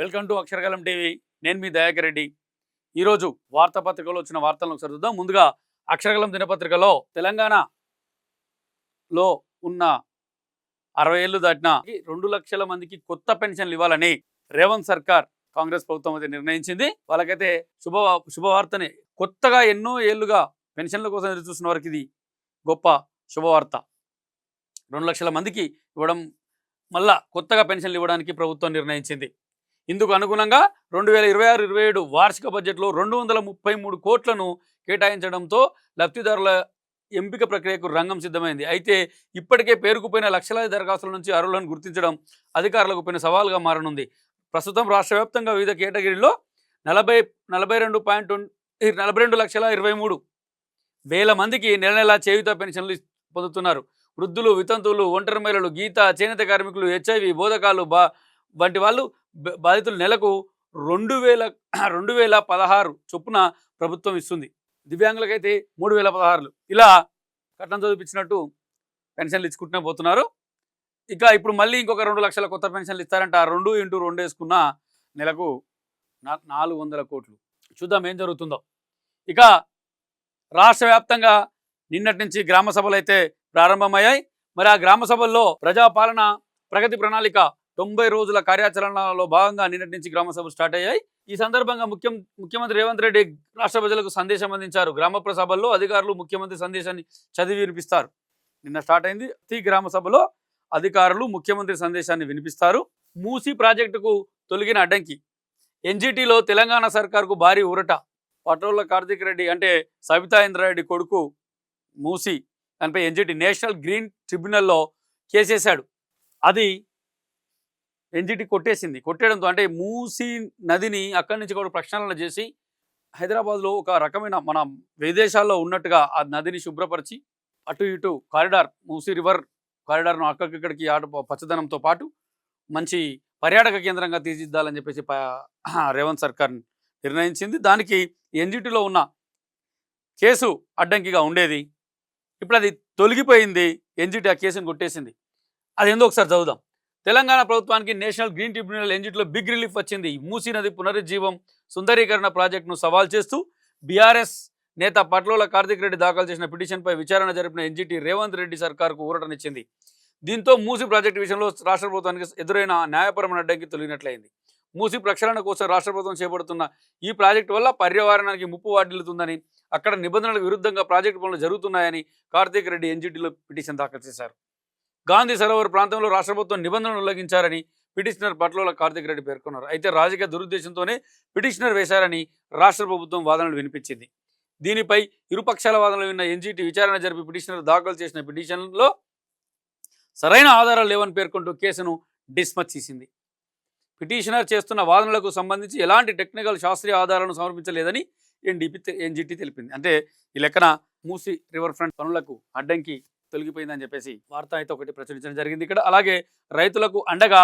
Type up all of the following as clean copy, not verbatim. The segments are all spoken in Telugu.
Welcome to అక్షరకలం TV. నేను మీ దయాకర్ రెడ్డి. ఈరోజు వార్తాపత్రికలో వచ్చిన వార్తలను ఒకసారి చూద్దాం. ముందుగా అక్షరకలం దినపత్రికలో తెలంగాణలో ఉన్న 60 ఏళ్ళు దాటిన 2 లక్షల మందికి కొత్త పెన్షన్లు ఇవ్వాలని రేవంత్ సర్కార్ కాంగ్రెస్ ప్రభుత్వం అయితే నిర్ణయించింది. వాళ్ళకైతే శుభవార్తని. కొత్తగా ఎన్నో ఏళ్లుగా పెన్షన్ల కోసం ఎదురు చూస్తున్న వారికి ఇది గొప్ప శుభవార్త. 2 లక్షల మందికి ఇవ్వడం, మళ్ళా కొత్తగా పెన్షన్లు ఇవ్వడానికి ప్రభుత్వం నిర్ణయించింది. ఇందుకు అనుగుణంగా 2026-27 వార్షిక బడ్జెట్లో 233 కోట్లను కేటాయించడంతో లబ్ధిదారుల ఎంపిక ప్రక్రియకు రంగం సిద్ధమైంది. అయితే ఇప్పటికే పేరుకుపోయిన లక్షలాది దరఖాస్తుల నుంచి అర్హులను గుర్తించడం అధికారులకు పైన సవాల్గా మారనుంది. ప్రస్తుతం రాష్ట్ర వ్యాప్తంగా వివిధ కేటగిరీల్లో 42,23,000 మందికి నెల నెలా చేయుత పెన్షన్లు పొందుతున్నారు. వృద్ధులు, వితంతువులు, ఒంటరి మహిళలు, గీత, చేనేత కార్మికులు, హెచ్ఐవి బోధకాలు వంటి వాళ్ళు బాధితులు నెలకు 2,016 చొప్పున ప్రభుత్వం ఇస్తుంది. దివ్యాంగులకైతే 3,016. ఇలా కట్నం చదివించినట్టు పెన్షన్లు ఇచ్చుకుంటూనే పోతున్నారు. ఇక ఇప్పుడు మళ్ళీ ఇంకొక 2 లక్షల కొత్త పెన్షన్లు ఇస్తారంట. 2 × 2 వేసుకున్న నెలకు 400 కోట్లు. చూద్దాం ఏం జరుగుతుందో. ఇక రాష్ట్ర వ్యాప్తంగా నిన్నటి నుంచి గ్రామ సభలు అయితే ప్రారంభమయ్యాయి. మరి ఆ గ్రామ సభల్లో ప్రజాపాలన ప్రగతి ప్రణాళిక 90 రోజుల కార్యాచరణలో భాగంగా నిన్నటి నుంచి గ్రామ సభలు స్టార్ట్ అయ్యాయి. ఈ సందర్భంగా ముఖ్యమంత్రి రేవంత్ రెడ్డి రాష్ట్ర ప్రజలకు సందేశం అందించారు. గ్రామ సభల్లో అధికారులు ముఖ్యమంత్రి సందేశాన్ని చదివి వినిపిస్తారు. నిన్న స్టార్ట్ అయింది. ప్రతి గ్రామ సభలో అధికారులు ముఖ్యమంత్రి సందేశాన్ని వినిపిస్తారు. మూసీ ప్రాజెక్టుకు తొలగిన అడ్డంకి. ఎన్జిటిలో తెలంగాణ సర్కార్కు భారీ ఊరట. పటోళ్ల కార్తిక్ రెడ్డి అంటే సబితా ఇంద్రారెడ్డి కొడుకు మూసీ, దానిపై ఎన్జిటి నేషనల్ గ్రీన్ ట్రిబ్యునల్లో కేసేశాడు. అది ఎన్జిటి కొట్టేసింది. కొట్టేయడంతో అంటే మూసీ నదిని అక్కడి నుంచి కూడా ప్రక్షాళన చేసి హైదరాబాద్లో ఒక రకమైన మన విదేశాల్లో ఉన్నట్టుగా ఆ నదిని శుభ్రపరిచి అటు ఇటు కారిడార్, మూసీ రివర్ కారిడార్ను అక్కడిక్కడికి పచ్చదనంతో పాటు మంచి పర్యాటక కేంద్రంగా తీర్చిదిద్దాలని చెప్పేసి రేవంత్ సర్కార్ నిర్ణయించింది. దానికి ఎన్జిటిలో ఉన్న కేసు అడ్డంకిగా ఉండేది. ఇప్పుడు అది తొలగిపోయింది. ఎన్జిటి ఆ కేసును కొట్టేసింది. అది ఏందో ఒకసారి చదువుదాం. తెలంగాణ ప్రభుత్వానికి నేషనల్ గ్రీన్ ట్రిబ్యునల్ ఎన్జిటిలో బిగ్ రిలీఫ్ వచ్చింది. మూసీ నది పునరుజ్జీవం సుందరీకరణ ప్రాజెక్టును సవాల్ చేస్తూ బీఆర్ఎస్ నేత పట్లోల కార్తిక్ రెడ్డి దాఖలు చేసిన పిటిషన్పై విచారణ జరిపిన ఎన్జిటి రేవంత్ రెడ్డి సర్కార్కు ఊరటనిచ్చింది. దీంతో మూసీ ప్రాజెక్టు విషయంలో రాష్ట్ర ప్రభుత్వానికి ఎదురైన న్యాయపరమైన అడ్డంకి తొలగినట్లయింది. మూసీ ప్రక్షాళన కోసం రాష్ట్ర ప్రభుత్వం చేపడుతున్న ఈ ప్రాజెక్టు వల్ల పర్యావరణానికి ముప్పు వాటిల్లుతుందని, అక్కడ నిబంధనలకు విరుద్ధంగా ప్రాజెక్టు పనులు జరుగుతున్నాయని కార్తిక్ రెడ్డి ఎన్జిటిలో పిటిషన్ దాఖలు చేశారు. గాంధీ సరోవర్ ప్రాంతంలో రాష్ట్ర ప్రభుత్వం నిబంధనలు ఉల్లంఘించారని పిటిషనర్ పట్లోల కార్తిక్ రెడ్డి పేర్కొన్నారు. అయితే రాజకీయ దురుద్దేశంతోనే పిటిషనర్ వేశారని రాష్ట్ర ప్రభుత్వం వాదనలు వినిపించింది. దీనిపై ఇరుపక్షాల వాదనలు విన్న ఎన్జిటి విచారణ జరిపి పిటిషనర్ దాఖలు చేసిన పిటిషన్లో సరైన ఆధారాలు లేవని పేర్కొంటూ కేసును డిస్మిస్ చేసింది. పిటిషనర్ చేస్తున్న వాదనలకు సంబంధించి ఎలాంటి టెక్నికల్ శాస్త్రీయ ఆధారాలను సమర్పించలేదని ఎన్జిటి తెలిపింది. అంటే ఈ లెక్కన మూసీ రివర్ ఫ్రంట్ పనులకు అడ్డంకి తొలగిపోయిందని చెప్పేసి వార్త అయితే ఒకటి ప్రచురించడం జరిగింది. ఇక్కడ అలాగే రైతులకు అండగా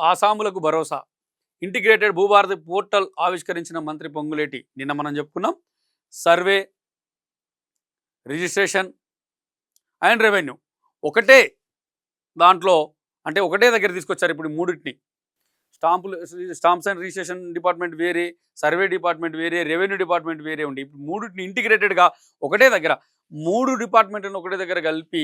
ఆసాములకు భరోసా. ఇంటిగ్రేటెడ్ భూభారతి పోర్టల్ ఆవిష్కరించిన మంత్రి పొంగులేటి. నిన్న మనం చెప్పుకున్నాం. సర్వే, రిజిస్ట్రేషన్ అండ్ రెవెన్యూ ఒకటే దాంట్లో, అంటే ఒకటే దగ్గర తీసుకొచ్చారు. ఇప్పుడు మూడింటిని స్టాంప్స్ అండ్ రిజిస్ట్రేషన్ డిపార్ట్మెంట్ వేరే, సర్వే డిపార్ట్మెంట్ వేరే, రెవెన్యూ డిపార్ట్మెంట్ వేరే ఉండి ఇప్పుడు మూడింటిని ఇంటిగ్రేటెడ్గా ఒకటే దగ్గర 3 డిపార్ట్మెంట్లను ఒకటే దగ్గర కలిపి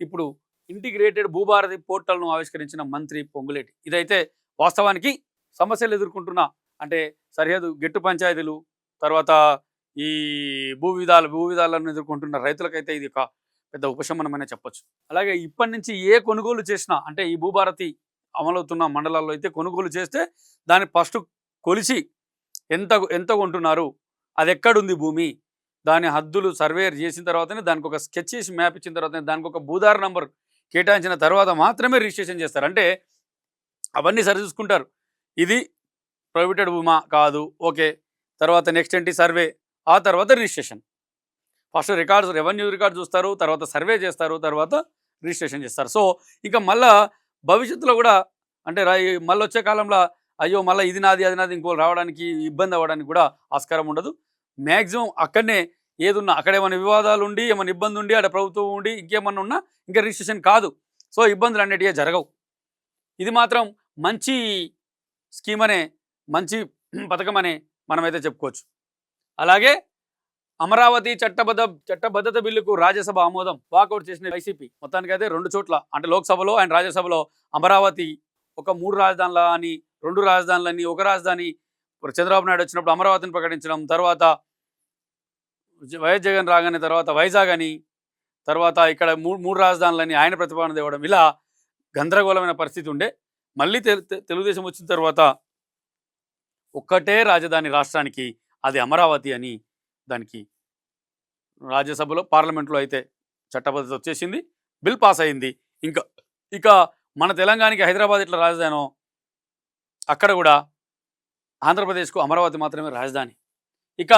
ఇప్పుడు ఇంటిగ్రేటెడ్ భూభారతి పోర్టల్ను ఆవిష్కరించిన మంత్రి పొంగులేటి. ఇదైతే వాస్తవానికి సమస్యలు ఎదుర్కొంటున్న, అంటే సరిహద్దు గెట్టు పంచాయతీలు, తర్వాత ఈ భూ విధాలను ఎదుర్కొంటున్న రైతులకైతే ఇది ఒక పెద్ద ఉపశమనమనే చెప్పొచ్చు. అలాగే ఇప్పటి నుంచి ఏ కొనుగోలు చేసినా, అంటే ఈ భూభారతి అమలవుతున్న మండలాల్లో అయితే కొనుగోలు చేస్తే దాన్ని ఫస్ట్ కొలిచి ఎంత కొంటున్నారు, అది ఎక్కడుంది భూమి, దాని హద్దులు సర్వే చేసిన తర్వాతనే దానికి ఒక స్కెచ్ చేసి మ్యాప్ ఇచ్చిన తర్వాతనే దానికి ఒక భూదారు నంబర్ కేటాయించిన తర్వాత మాత్రమే రిజిస్ట్రేషన్ చేస్తారు. అంటే అవన్నీ సరిచూసుకుంటారు. ఇది ప్రొహిబిటెడ్ భూమా కాదు, ఓకే. తర్వాత నెక్స్ట్ ఏంటి, సర్వే, ఆ తర్వాత registration. First records, revenue record చూస్తారు, తర్వాత సర్వే చేస్తారు, తర్వాత రిజిస్ట్రేషన్ చేస్తారు. సో ఇంకా మళ్ళా భవిష్యత్తులో కూడా, అంటే మళ్ళీ వచ్చే కాలంలో అయ్యో మళ్ళీ ఇది నాది అది నాది ఇంకో రావడానికి ఇబ్బంది అవ్వడానికి కూడా ఆస్కారం ఉండదు. మ్యాక్సిమం అక్కడనే ఏదున్నా, అక్కడ ఏమైనా వివాదాలు ఉండి, ఏమైనా ఇబ్బంది ఉండి, అక్కడ ప్రభుత్వం ఉండి ఇంకేమన్నా ఉన్నా ఇంకా రిజిస్ట్రేషన్ కాదు. సో ఇబ్బందులు అన్నిటిగా జరగవు. ఇది మాత్రం మంచి స్కీమ్ అనే మంచి పథకం అనే మనమైతే చెప్పుకోవచ్చు. అలాగే అమరావతి చట్టబద్ధత బిల్లుకు రాజ్యసభ ఆమోదం, వాకౌట్ చేసిన వైసీపీ. మొత్తానికైతే 2 చోట్ల అంటే లోక్సభలో అండ్ రాజ్యసభలో అమరావతి ఒక 3 రాజధానుల అని 2 రాజధానులని ఒక రాజధాని చంద్రబాబు నాయుడు వచ్చినప్పుడు అమరావతిని ప్రకటించడం, తర్వాత వైఎస్ జగన్ రాగానే తర్వాత వైజాగ్ అని, తర్వాత ఇక్కడ 3 రాజధానులని ఆయన ప్రతిపాదన తేవడం, ఇలా గందరగోళమైన పరిస్థితి ఉండే. మళ్ళీ తెలుగుదేశం వచ్చిన తర్వాత ఒక్కటే రాజధాని రాష్ట్రానికి, అది అమరావతి అని దానికి రాజ్యసభలో పార్లమెంట్లో అయితే చట్టబద్ధత వచ్చేసింది, బిల్ పాస్ అయింది. ఇక మన తెలంగాణకి హైదరాబాద్ ఇట్లా రాజధానో అక్కడ కూడా ఆంధ్రప్రదేశ్కు అమరావతి మాత్రమే రాజధాని. ఇక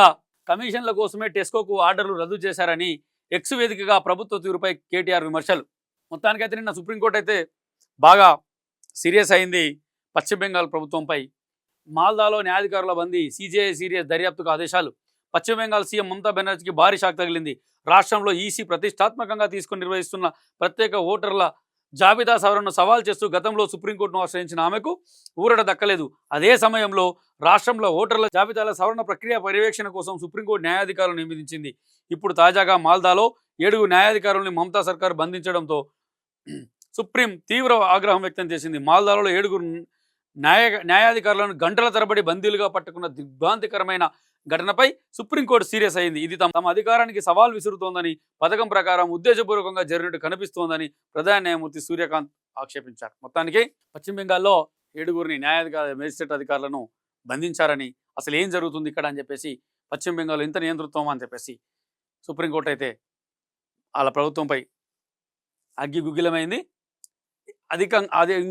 కమిషన్ల కోసమే టెస్కోకు ఆర్డర్లు రద్దు చేశారని ఎక్స్ వేదికగా ప్రభుత్వ తీరుపై కేటీఆర్ విమర్శలు. మొత్తానికైతే నిన్న సుప్రీంకోర్టు అయితే బాగా సీరియస్ అయింది పశ్చిమ బెంగాల్ ప్రభుత్వంపై. మాల్దాలో న్యాయాధికారుల బందీ, సీజేఐ సీరియస్ దర్యాప్తుకు ఆదేశాలు. పశ్చిమ బెంగాల్ సీఎం మమతా బెనర్జీకి భారీ షాక్ తగిలింది. రాష్ట్రంలో ఈసీ ప్రతిష్టాత్మకంగా తీసుకుని నిర్వహిస్తున్న ప్రత్యేక ఓటర్ల జాబితా సవరణను సవాల్ చేస్తూ గతంలో సుప్రీంకోర్టును ఆశ్రయించిన ఆమెకు ఊరట దక్కలేదు. అదే సమయంలో రాష్ట్రంలో ఓటర్ల జాబితాల సవరణ ప్రక్రియ పర్యవేక్షణ కోసం సుప్రీంకోర్టు న్యాయాధికారులను నియమించింది. ఇప్పుడు తాజాగా మాల్దాలో 7 న్యాయాధికారులను మమతా సర్కార్ బంధించడంతో సుప్రీం తీవ్ర ఆగ్రహం వ్యక్తం చేసింది. మాల్దాలో 7 న్యాయాధికారులను గంటల తరబడి బందీలుగా పట్టుకున్న దిగ్భ్రాంతికరమైన ఘటనపై సుప్రీంకోర్టు సీరియస్ అయింది. ఇది తమ అధికారానికి సవాల్ విసురుతోందని, పథకం ప్రకారం ఉద్దేశపూర్వకంగా జరిగినట్టు కనిపిస్తోందని ప్రధాన న్యాయమూర్తి సూర్యకాంత్ ఆక్షేపించారు. మొత్తానికి పశ్చిమ బెంగాల్లో 7 మేజిస్ట్రేట్ అధికారులను బంధించారని, అసలు ఏం జరుగుతుంది ఇక్కడ అని చెప్పేసి, పశ్చిమ బెంగాల్ ఇంత నియంతృత్వం అని చెప్పేసి సుప్రీంకోర్టు అయితే వాళ్ళ ప్రభుత్వంపై అగ్గిగుగ్గిలమైంది. అది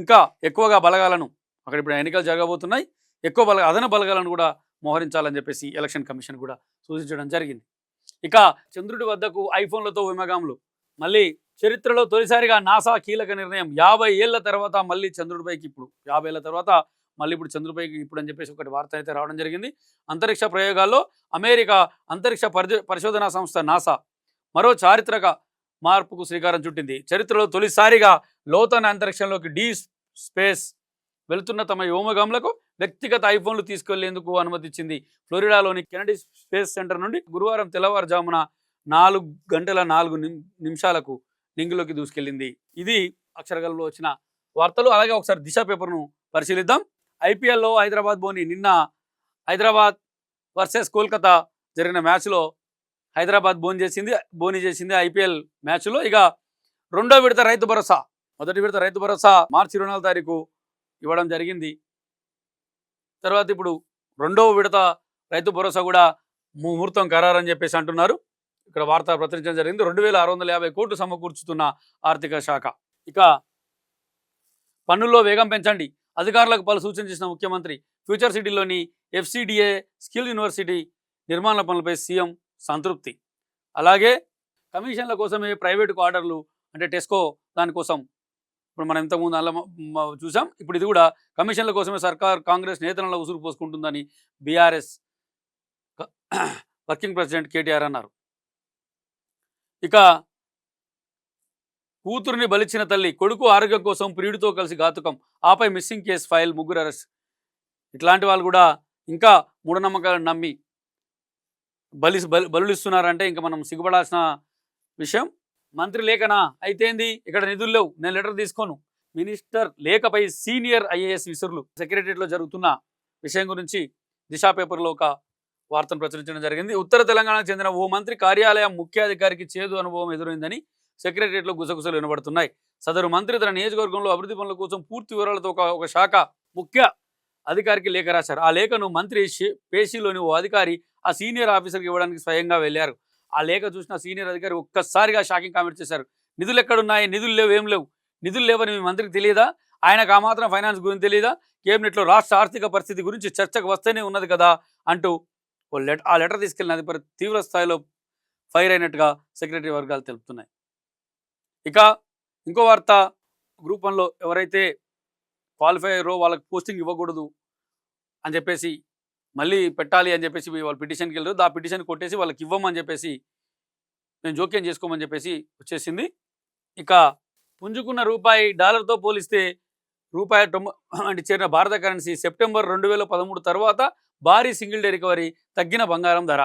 ఇంకా ఎక్కువగా బలగాలను, అక్కడ ఇప్పుడు ఎన్నికలు జరగబోతున్నాయి, ఎక్కువ అదన బలగాలను కూడా మోహరించాలని చెప్పేసి ఎలక్షన్ కమిషన్ కూడా సూచించడం జరిగింది. ఇక చంద్రుడి వద్దకు ఐఫోన్లతో విమగాములు. మళ్ళీ చరిత్రలో తొలిసారిగా నాసా కీలక నిర్ణయం. 50 ఏళ్ల తర్వాత మళ్ళీ చంద్రుడిపైకి, ఇప్పుడు 50 ఏళ్ల తర్వాత మళ్ళీ ఇప్పుడు చంద్రుడిపైకి ఇప్పుడు అని చెప్పేసి ఒకటి వార్త అయితే రావడం జరిగింది. అంతరిక్ష ప్రయోగాల్లో అమెరికా అంతరిక్ష పరిశోధనా సంస్థ నాసా మరో చారిత్రక మార్పుకు శ్రీకారం చుట్టింది. చరిత్రలో తొలిసారిగా లోతైన అంతరిక్షంలోకి డీప్ స్పేస్ వెళుతున్న తమ వ్యోమగాములకు వ్యక్తిగత ఐఫోన్లు తీసుకెళ్లేందుకు అనుమతిచ్చింది. ఫ్లోరిడాలోని కెనడీ స్పేస్ సెంటర్ నుండి గురువారం తెల్లవారుజామున 4:04 నింగిలోకి దూసుకెళ్లింది. ఇది అక్షరగల్లో వచ్చిన వార్తలు. అలాగే ఒకసారి దిశ పేపర్ను పరిశీలిద్దాం. ఐపీఎల్లో హైదరాబాద్ నిన్న హైదరాబాద్ వర్సెస్ కోల్కతా జరిగిన మ్యాచ్లో హైదరాబాద్ బోని చేసింది ఐపీఎల్ మ్యాచ్లో. ఇక రెండో విడత రైతు భరోసా, మొదటి విడత రైతు భరోసా మార్చి 24వ తారీఖు ఇవ్వడం జరిగింది. తర్వాత ఇప్పుడు రెండవ విడత రైతు భరోసా కూడా ముహూర్తం ఖరారని చెప్పేసి అంటున్నారు. ఇక్కడ వార్త ప్రచురించడం జరిగింది. 2650 కోట్లు సమకూర్చుతున్న ఆర్థిక శాఖ. ఇక పన్నుల్లో వేగం పెంచండి, అధికారులకు పలు సూచన చేసిన ముఖ్యమంత్రి. ఫ్యూచర్ సిటీలోని FCDA స్కిల్ యూనివర్సిటీ నిర్మాణ పనులపై సీఎం సంతృప్తి. అలాగే కమిషన్ల కోసమే ప్రైవేటుకు ఆర్డర్లు, అంటే టెస్కో దానికోసం ఇప్పుడు మనం ఇంతకుముందు అలా చూసాం. ఇప్పుడు ఇది కూడా కమిషన్ల కోసమే సర్కార్ కాంగ్రెస్ నేతలలో ఉసురు పోసుకుంటుందని బీఆర్ఎస్ వర్కింగ్ ప్రెసిడెంట్ కేటీఆర్ అన్నారు. ఇక కూతురుని బలిచ్చిన తల్లి, కొడుకు ఆరోగ్యం కోసం ప్రియుడితో కలిసి ఘాతుకం, ఆపై మిస్సింగ్ కేసు ఫైల్, 3 అరెస్ట్. ఇట్లాంటి వాళ్ళు కూడా ఇంకా మూఢనమ్మకాలను నమ్మి బలులు ఇస్తున్నారంటే ఇంకా మనం సిగ్గుపడాల్సిన విషయం. మంత్రి లేఖనా అయితే ఏంది, ఇక్కడ నిధులు లేవు, నేను లెటర్ తీసుకోను. మినిస్టర్ లేఖపై సీనియర్ IAS విసురులు. సెక్రటరియట్లో జరుగుతున్న విషయం గురించి దిశా పేపర్లో ఒక వార్తను ప్రచురించడం జరిగింది. ఉత్తర తెలంగాణకు చెందిన ఓ మంత్రి కార్యాలయం ముఖ్యాధికారికి చేదు అనుభవం ఎదురైందని సెక్రటరియట్లో గుసగుసలు వినబడుతున్నాయి. సదరు మంత్రి తన నియోజకవర్గంలో అభివృద్ధి పనుల కోసం పూర్తి వివరాలతో ఒక శాఖ ముఖ్య అధికారికి లేఖ రాశారు. ఆ లేఖను మంత్రి పేషీలోని ఓ అధికారి ఆ సీనియర్ ఆఫీసర్కి ఇవ్వడానికి స్వయంగా వెళ్ళారు. ఆ లేఖ చూసిన సీనియర్ అధికారి ఒక్కసారిగా షాకింగ్ కామెంట్ చేశారు. నిధులు ఎక్కడున్నాయి, నిధులు లేవు, ఏం లేవు, నిధులు లేవని మీ మంత్రికి తెలియదా, ఆయనకు ఆ మాత్రం ఫైనాన్స్ గురించి తెలియదా, కేబినెట్లో రాష్ట్ర ఆర్థిక పరిస్థితి గురించి చర్చకు వస్తేనే ఉన్నది కదా అంటూ ఆ లెటర్ తీసుకెళ్లిన అధిపతి తీవ్ర స్థాయిలో ఫైర్ అయినట్టుగా సెక్రటరీ వర్గాలు తెలుపుతున్నాయి. ఇక ఇంకో వార్త, గ్రూప్ 1లో ఎవరైతే క్వాలిఫై అయ్యారో వాళ్ళకి పోస్టింగ్ ఇవ్వకూడదు అని చెప్పేసి మళ్ళీ పెట్టాలి అని చెప్పేసి వాళ్ళు పిటిషన్కి వెళ్ళారు. ఆ పిటిషన్ కొట్టేసి వాళ్ళకి ఇవ్వమని చెప్పేసి మేము జోక్యం చేసుకోమని చెప్పేసి వచ్చేసింది. ఇక పుంజుకున్న రూపాయి డాలర్తో పోలిస్తే రూపాయి అంటే చేరిన భారత కరెన్సీ సెప్టెంబర్ 2013 తర్వాత భారీ సింగిల్ డే రికవరీ, తగ్గిన బంగారం ధర.